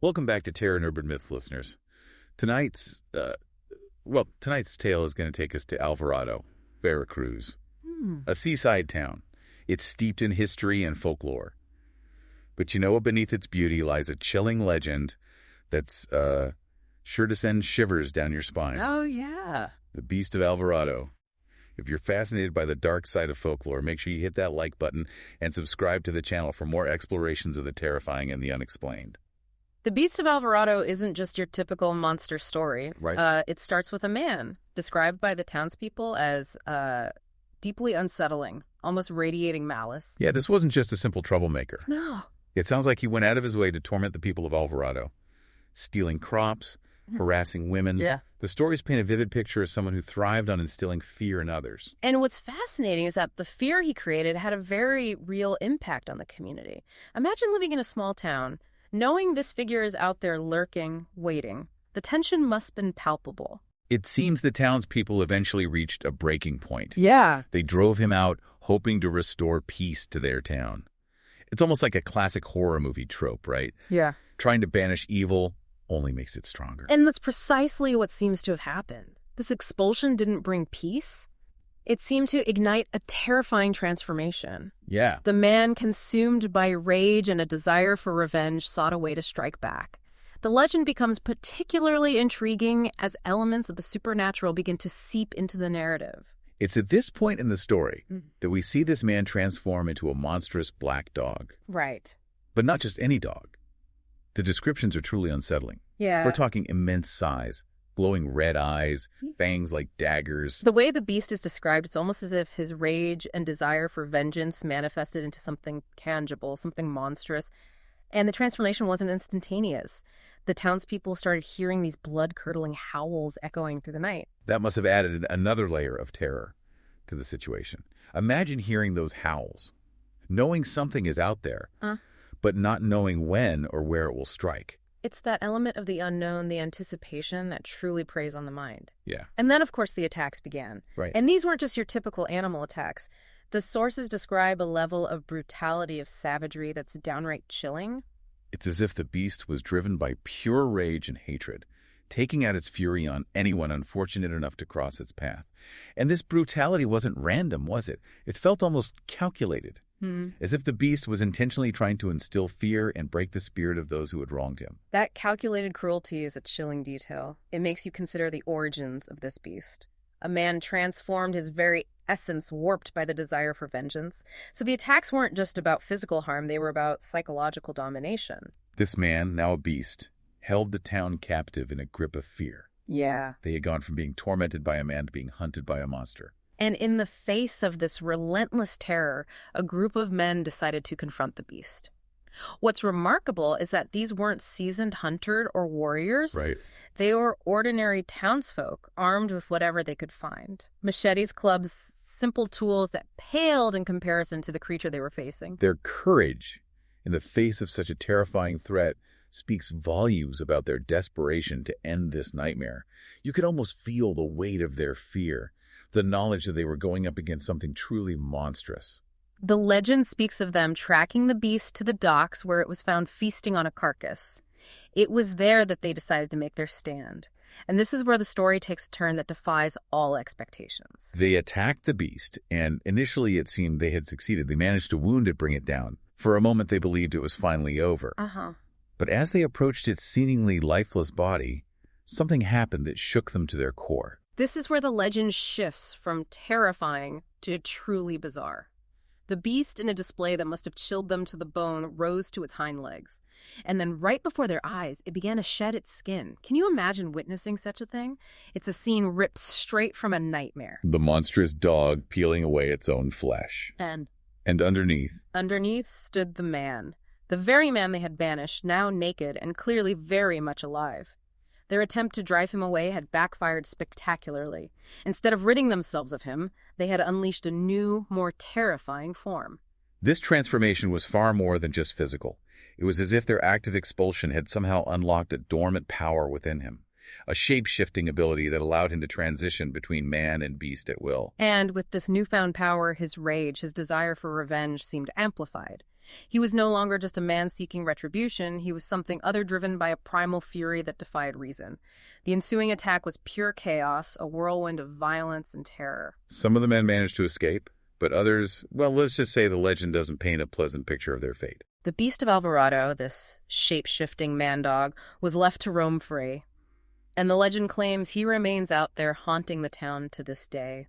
Welcome back to Terror and Urban Myths, listeners. Tonight's tale is going to take us to Alvarado, Veracruz, a seaside town. It's steeped in history and folklore. But beneath its beauty lies a chilling legend that's sure to send shivers down your spine. Oh, yeah. The Beast of Alvarado. If you're fascinated by the dark side of folklore, make sure you hit that like button and subscribe to the channel for more explorations of the terrifying and the unexplained. The Beast of Alvarado isn't just your typical monster story. Right. It starts with a man, described by the townspeople as deeply unsettling, almost radiating malice. Yeah, this wasn't just a simple troublemaker. No. It sounds like he went out of his way to torment the people of Alvarado, stealing crops, harassing women. Yeah. The stories paint a vivid picture of someone who thrived on instilling fear in others. And what's fascinating is that the fear he created had a very real impact on the community. Imagine living in a small town, knowing this figure is out there lurking, waiting. The tension must have been palpable. It seems the townspeople eventually reached a breaking point. Yeah. They drove him out, hoping to restore peace to their town. It's almost like a classic horror movie trope, right? Yeah. Trying to banish evil only makes it stronger. And that's precisely what seems to have happened. This expulsion didn't bring peace. It seemed to ignite a terrifying transformation. Yeah. The man, consumed by rage and a desire for revenge, sought a way to strike back. The legend becomes particularly intriguing as elements of the supernatural begin to seep into the narrative. It's at this point in the story that we see this man transform into a monstrous black dog. Right. But not just any dog. The descriptions are truly unsettling. Yeah. We're talking immense size, glowing red eyes, fangs like daggers. The way the beast is described, it's almost as if his rage and desire for vengeance manifested into something tangible, something monstrous. And the transformation wasn't instantaneous. The townspeople started hearing these blood-curdling howls echoing through the night. That must have added another layer of terror to the situation. Imagine hearing those howls, knowing something is out there, but not knowing when or where it will strike. It's that element of the unknown, the anticipation, that truly preys on the mind. Yeah. And then, of course, the attacks began. Right. And these weren't just your typical animal attacks. The sources describe a level of brutality, of savagery that's downright chilling. It's as if the beast was driven by pure rage and hatred, taking out its fury on anyone unfortunate enough to cross its path. And this brutality wasn't random, was it? It felt almost calculated, as if the beast was intentionally trying to instill fear and break the spirit of those who had wronged him. That calculated cruelty is a chilling detail. It makes you consider the origins of this beast. A man transformed, his very essence warped by the desire for vengeance. So the attacks weren't just about physical harm, they were about psychological domination. This man, now a beast, held the town captive in a grip of fear. Yeah. They had gone from being tormented by a man to being hunted by a monster. And in the face of this relentless terror, a group of men decided to confront the beast. What's remarkable is that these weren't seasoned hunters or warriors. Right. They were ordinary townsfolk, armed with whatever they could find. Machetes, clubs, simple tools that paled in comparison to the creature they were facing. Their courage in the face of such a terrifying threat speaks volumes about their desperation to end this nightmare. You could almost feel the weight of their fear, the knowledge that they were going up against something truly monstrous. The legend speaks of them tracking the beast to the docks where it was found feasting on a carcass. It was there that they decided to make their stand. And this is where the story takes a turn that defies all expectations. They attacked the beast, and initially it seemed they had succeeded. They managed to wound it, bring it down. For a moment they believed it was finally over. But as they approached its seemingly lifeless body, something happened that shook them to their core. This is where the legend shifts from terrifying to truly bizarre. The beast, in a display that must have chilled them to the bone, rose to its hind legs. And then right before their eyes, it began to shed its skin. Can you imagine witnessing such a thing? It's a scene ripped straight from a nightmare. The monstrous dog peeling away its own flesh. And underneath? Underneath stood the man. The very man they had banished, now naked and clearly very much alive. Their attempt to drive him away had backfired spectacularly. Instead of ridding themselves of him, they had unleashed a new, more terrifying form. This transformation was far more than just physical. It was as if their act of expulsion had somehow unlocked a dormant power within him, a shape-shifting ability that allowed him to transition between man and beast at will. And with this newfound power, his rage, his desire for revenge seemed amplified. He was no longer just a man seeking retribution, he was something other driven by a primal fury that defied reason. The ensuing attack was pure chaos, a whirlwind of violence and terror. Some of the men managed to escape, but others, well, let's just say the legend doesn't paint a pleasant picture of their fate. The Beast of Alvarado, this shape-shifting man-dog, was left to roam free, and the legend claims he remains out there haunting the town to this day.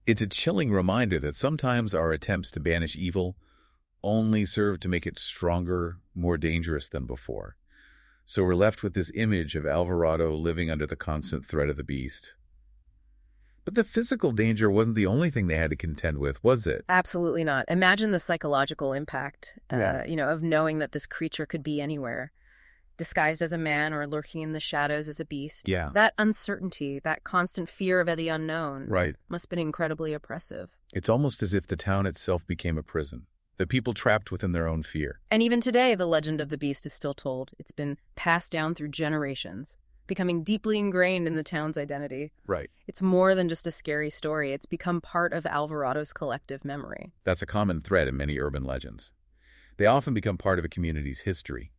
It's a chilling reminder that sometimes our attempts to banish evil only serve to make it stronger, more dangerous than before. So we're left with this image of Alvarado living under the constant threat of the beast. But the physical danger wasn't the only thing they had to contend with, was it? Absolutely not. Imagine the psychological impact, Yeah. of knowing that this creature could be anywhere, disguised as a man or lurking in the shadows as a beast. Yeah. That uncertainty, that constant fear of the unknown, Right. must have been incredibly oppressive. It's almost as if the town itself became a prison, the people trapped within their own fear. And even today, the legend of the beast is still told. It's been passed down through generations, becoming deeply ingrained in the town's identity. Right. It's more than just a scary story. It's become part of Alvarado's collective memory. That's a common thread in many urban legends. They often become part of a community's history,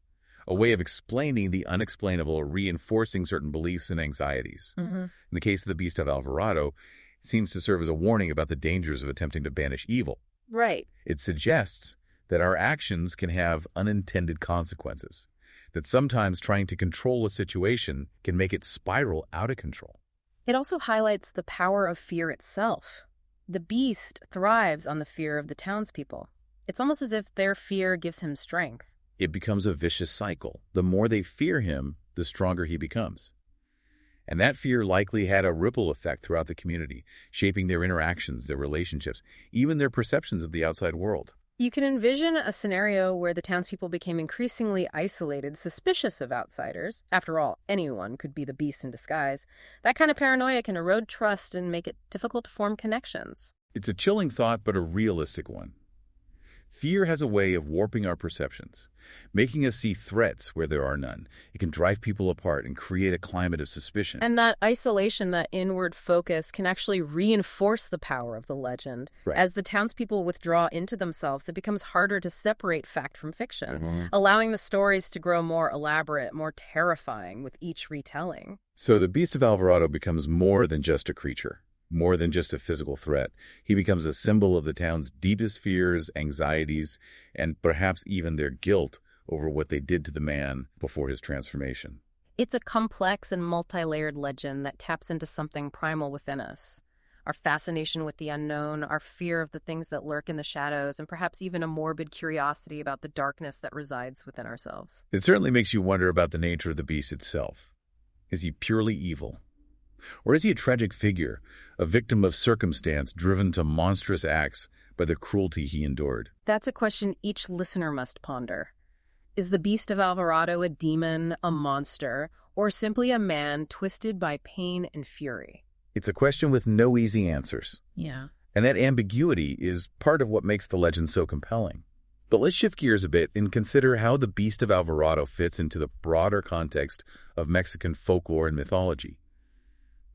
a way of explaining the unexplainable or reinforcing certain beliefs and anxieties. In the case of the Beast of Alvarado, it seems to serve as a warning about the dangers of attempting to banish evil. Right. It suggests that our actions can have unintended consequences, that sometimes trying to control a situation can make it spiral out of control. It also highlights the power of fear itself. The beast thrives on the fear of the townspeople. It's almost as if their fear gives him strength. It becomes a vicious cycle. The more they fear him, the stronger he becomes. And that fear likely had a ripple effect throughout the community, shaping their interactions, their relationships, even their perceptions of the outside world. You can envision a scenario where the townspeople became increasingly isolated, suspicious of outsiders. After all, anyone could be the beast in disguise. That kind of paranoia can erode trust and make it difficult to form connections. It's a chilling thought, but a realistic one. Fear has a way of warping our perceptions, making us see threats where there are none. It can drive people apart and create a climate of suspicion. And that isolation, that inward focus, can actually reinforce the power of the legend. Right. As the townspeople withdraw into themselves, it becomes harder to separate fact from fiction, allowing the stories to grow more elaborate, more terrifying with each retelling. So the Beast of Alvarado becomes more than just a creature, more than just a physical threat. He becomes a symbol of the town's deepest fears, anxieties, and perhaps even their guilt over what they did to the man before his transformation. It's a complex and multi-layered legend that taps into something primal within us. Our fascination with the unknown, our fear of the things that lurk in the shadows, and perhaps even a morbid curiosity about the darkness that resides within ourselves. It certainly makes you wonder about the nature of the beast itself. Is he purely evil? Or is he a tragic figure, a victim of circumstance driven to monstrous acts by the cruelty he endured? That's a question each listener must ponder. Is the Beast of Alvarado a demon, a monster, or simply a man twisted by pain and fury? It's a question with no easy answers. Yeah. And that ambiguity is part of what makes the legend so compelling. But let's shift gears a bit and consider how the Beast of Alvarado fits into the broader context of Mexican folklore and mythology.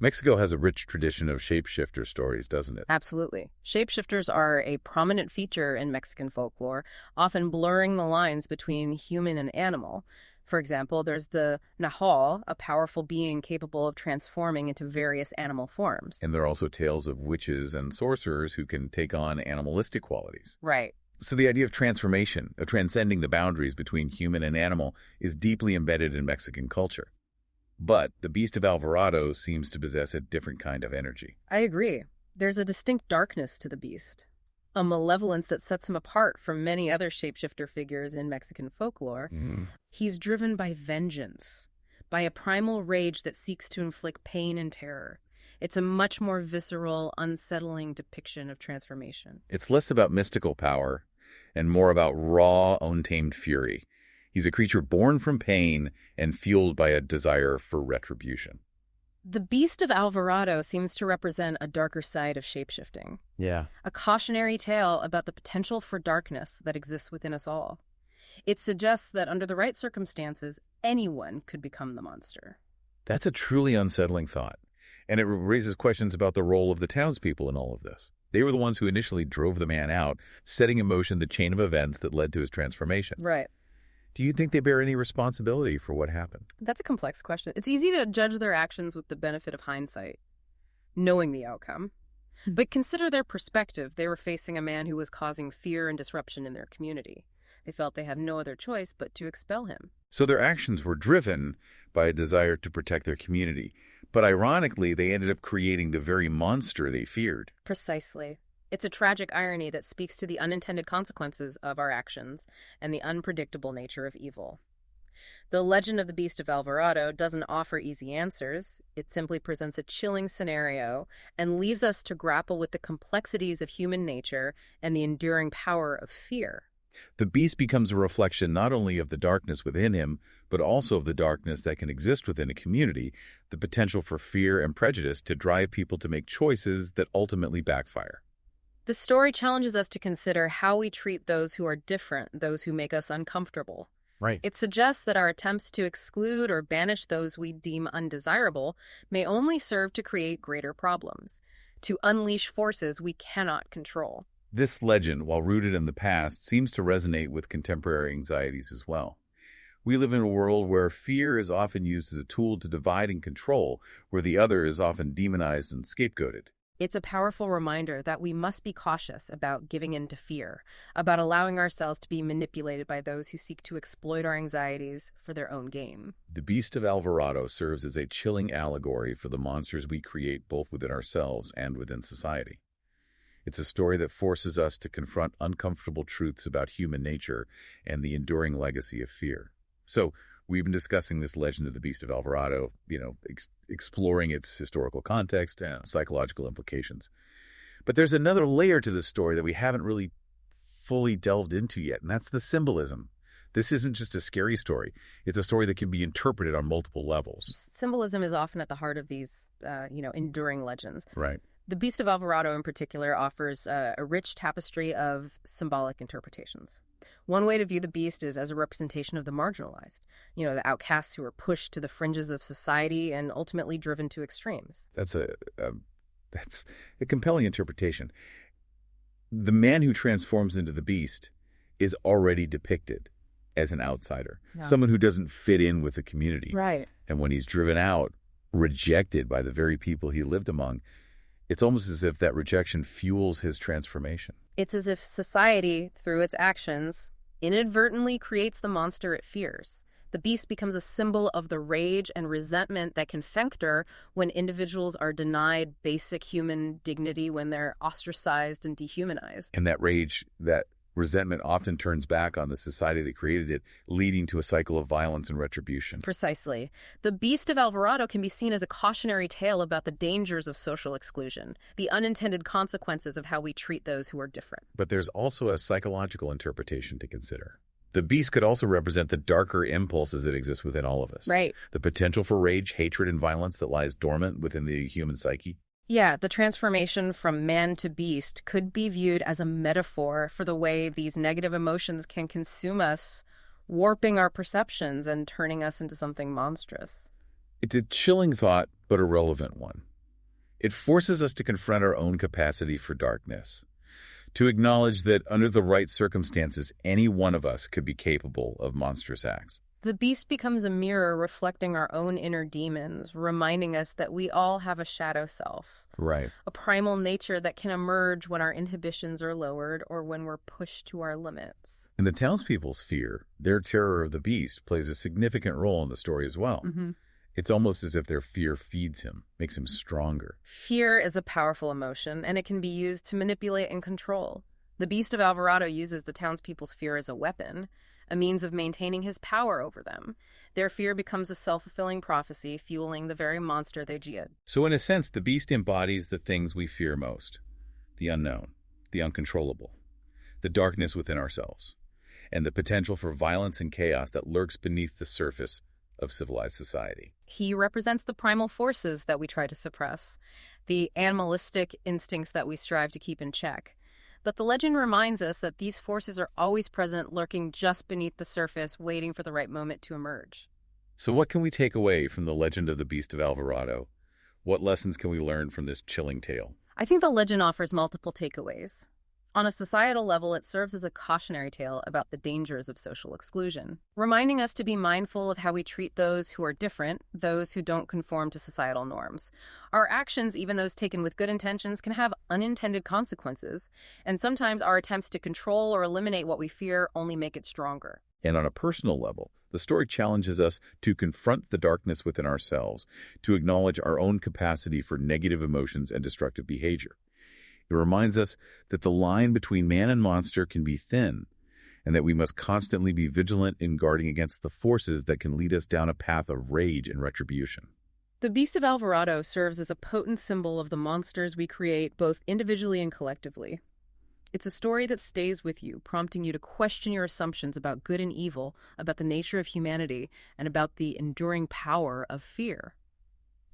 Mexico has a rich tradition of shapeshifter stories, doesn't it? Absolutely. Shapeshifters are a prominent feature in Mexican folklore, often blurring the lines between human and animal. For example, there's the Nahual, a powerful being capable of transforming into various animal forms. And there are also tales of witches and sorcerers who can take on animalistic qualities. Right. So the idea of transformation, of transcending the boundaries between human and animal, is deeply embedded in Mexican culture. But the Beast of Alvarado seems to possess a different kind of energy. I agree. There's a distinct darkness to the beast, a malevolence that sets him apart from many other shapeshifter figures in Mexican folklore. He's driven by vengeance, by a primal rage that seeks to inflict pain and terror. It's a much more visceral, unsettling depiction of transformation. It's less about mystical power and more about raw, untamed fury. He's a creature born from pain and fueled by a desire for retribution. The Beast of Alvarado seems to represent a darker side of shapeshifting, Yeah. a cautionary tale about the potential for darkness that exists within us all. It suggests that under the right circumstances, anyone could become the monster. That's a truly unsettling thought, and it raises questions about the role of the townspeople in all of this. They were the ones who initially drove the man out, setting in motion the chain of events that led to his transformation. Right. Do you think they bear any responsibility for what happened? That's a complex question. It's easy to judge their actions with the benefit of hindsight, knowing the outcome. But consider their perspective. They were facing a man who was causing fear and disruption in their community. They felt they had no other choice but to expel him. So their actions were driven by a desire to protect their community. But ironically, they ended up creating the very monster they feared. Precisely. It's a tragic irony that speaks to the unintended consequences of our actions and the unpredictable nature of evil. The legend of the Beast of Alvarado doesn't offer easy answers. It simply presents a chilling scenario and leaves us to grapple with the complexities of human nature and the enduring power of fear. The beast becomes a reflection not only of the darkness within him, but also of the darkness that can exist within a community, the potential for fear and prejudice to drive people to make choices that ultimately backfire. The story challenges us to consider how we treat those who are different, those who make us uncomfortable. Right. It suggests that our attempts to exclude or banish those we deem undesirable may only serve to create greater problems, to unleash forces we cannot control. This legend, while rooted in the past, seems to resonate with contemporary anxieties as well. We live in a world where fear is often used as a tool to divide and control, where the other is often demonized and scapegoated. It's a powerful reminder that we must be cautious about giving in to fear, about allowing ourselves to be manipulated by those who seek to exploit our anxieties for their own gain. The Beast of Alvarado serves as a chilling allegory for the monsters we create both within ourselves and within society. It's a story that forces us to confront uncomfortable truths about human nature and the enduring legacy of fear. So, we've been discussing this legend of the Beast of Alvarado, exploring its historical context and psychological implications. But there's another layer to this story that we haven't really fully delved into yet, and that's the symbolism. This isn't just a scary story. It's a story that can be interpreted on multiple levels. Symbolism is often at the heart of these, enduring legends. Right. The Beast of Alvarado in particular offers a rich tapestry of symbolic interpretations. One way to view the beast is as a representation of the marginalized, the outcasts who are pushed to the fringes of society and ultimately driven to extremes. That's a compelling interpretation. The man who transforms into the beast is already depicted as an outsider, someone who doesn't fit in with the community. Right. And when he's driven out, rejected by the very people he lived among, it's almost as if that rejection fuels his transformation. It's as if society, through its actions, inadvertently creates the monster it fears. The beast becomes a symbol of the rage and resentment that can fester when individuals are denied basic human dignity, when they're ostracized and dehumanized. And that rage, that resentment often turns back on the society that created it, leading to a cycle of violence and retribution. Precisely. The Beast of Alvarado can be seen as a cautionary tale about the dangers of social exclusion, the unintended consequences of how we treat those who are different. But there's also a psychological interpretation to consider. The beast could also represent the darker impulses that exist within all of us. Right. The potential for rage, hatred, and violence that lies dormant within the human psyche. Yeah, the transformation from man to beast could be viewed as a metaphor for the way these negative emotions can consume us, warping our perceptions and turning us into something monstrous. It's a chilling thought, but a relevant one. It forces us to confront our own capacity for darkness, to acknowledge that under the right circumstances, any one of us could be capable of monstrous acts. The beast becomes a mirror reflecting our own inner demons, reminding us that we all have a shadow self. Right. A primal nature that can emerge when our inhibitions are lowered or when we're pushed to our limits. And the townspeople's fear, their terror of the beast, plays a significant role in the story as well. Mm-hmm. It's almost as if their fear feeds him, makes him stronger. Fear is a powerful emotion, and it can be used to manipulate and control. The Beast of Alvarado uses the townspeople's fear as a weapon, a means of maintaining his power over them. Their fear becomes a self-fulfilling prophecy, fueling the very monster they dread. So in a sense, the beast embodies the things we fear most: the unknown, the uncontrollable, the darkness within ourselves, and the potential for violence and chaos that lurks beneath the surface of civilized society. He represents the primal forces that we try to suppress, the animalistic instincts that we strive to keep in check. But the legend reminds us that these forces are always present, lurking just beneath the surface, waiting for the right moment to emerge. So what can we take away from the legend of the Beast of Alvarado? What lessons can we learn from this chilling tale? I think the legend offers multiple takeaways. On a societal level, it serves as a cautionary tale about the dangers of social exclusion, reminding us to be mindful of how we treat those who are different, those who don't conform to societal norms. Our actions, even those taken with good intentions, can have unintended consequences, and sometimes our attempts to control or eliminate what we fear only make it stronger. And on a personal level, the story challenges us to confront the darkness within ourselves, to acknowledge our own capacity for negative emotions and destructive behavior. It reminds us that the line between man and monster can be thin, and that we must constantly be vigilant in guarding against the forces that can lead us down a path of rage and retribution. The Beast of Alvarado serves as a potent symbol of the monsters we create both individually and collectively. It's a story that stays with you, prompting you to question your assumptions about good and evil, about the nature of humanity, and about the enduring power of fear.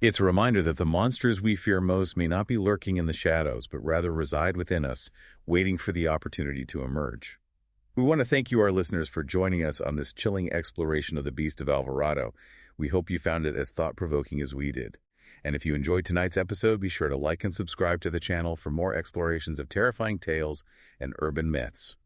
It's a reminder that the monsters we fear most may not be lurking in the shadows, but rather reside within us, waiting for the opportunity to emerge. We want to thank you, our listeners, for joining us on this chilling exploration of the Beast of Alvarado. We hope you found it as thought-provoking as we did. And if you enjoyed tonight's episode, be sure to like and subscribe to the channel for more explorations of terrifying tales and urban myths.